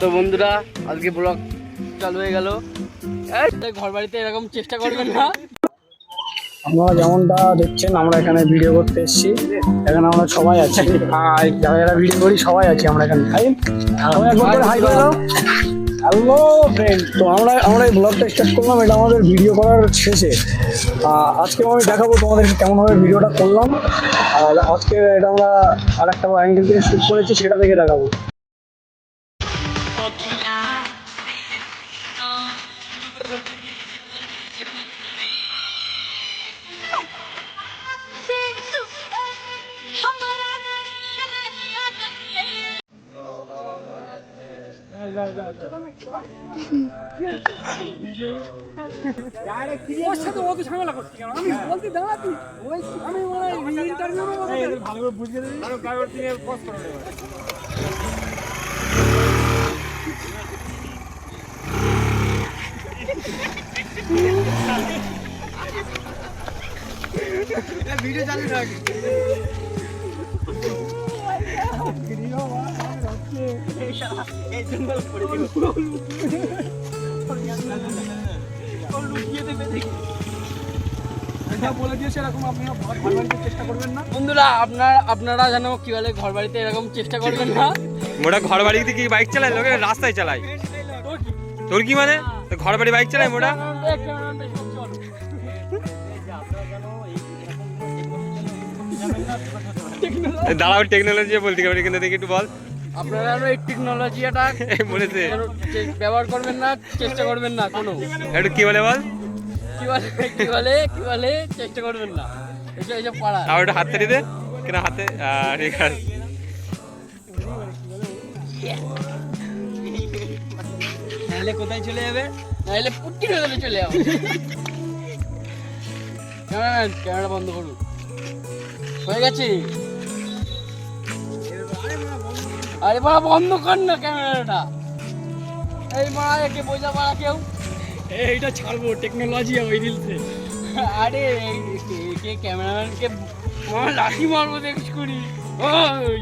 তো বন্ধুরা আজকে ব্লগ চালু হয়ে গেল। ঘর বাড়িতে এরকম চেষ্টা করবেন না। আপনারা যেমনটা দেখছেন আমরা এখানে ভিডিও করতে এসেছি। এখানে আমরা সবাই আছি, যারা যারা ভিডিও করি সবাই আছি আমরা এখানে। সবাই একবার করে হাই করে দাও। হ্যালো ফ্রেন্ড, তো আমরা এই ব্লগটা স্টার্ট করলাম, এটা আমাদের ভিডিও করার শেষে। আজকে আমি দেখাবো তোমাদেরকে কেমনভাবে ভিডিওটা করলাম। আর আজকে এটা আমরা আর একটা অ্যাঙ্গেল থেকে শ্যুট করেছি, সেটা থেকে দেখাবো। ওর সাথে অত ঝামেলা করছি কেন? আমি বলতে দাঁড়াতি আমি ইন্টারভিউ ভালো করে বুঝিয়ে দেবি। ভিডিও চালু রাখ। বলে দিয়েছে এরকম আপনারা ঘর বাড়িতে চেষ্টা করবেন না। বন্ধুরা আপনারা যেন কি বলে ঘর বাড়িতে এরকম চেষ্টা করবেন না। মোটা ঘর বাড়িতে কি বাইক চালায়, লোকে রাস্তায় চালায়। তোর কি মানে ঘর বাড়ি বাইক চালায় মোটা? দাঁড়াও, টেকনোলজি বলতে পারি কিন্তু দেখি একটু বল। আপনারা এই টেকনোলজিটা বলেছে ব্যবহার করবেন না, চেষ্টা করবেন না কোনো। একটু কি বলে বল, কি বলে চেষ্টা করবেন না। এইসব পাড়া আর ওটা হাতে দিতে কেন হাতে। ঠিক আছে, নাহলে কোথায় চলে যাবে? নাহলে পুটকি হয়ে চলে যাবে। ক্যামেরা বন্ধ করুন। হয়ে গেছে। আরে বাবা বন্ধ কর না ক্যামেরাটা। এই মা একে বোঝা পাড়া কেউ। এইটা ছাড়বো টেকনোলজি ওই রিলসে। আরে কে ক্যামেরাম্যানকে মা লাঠি মারবো দেখিস করি। ওই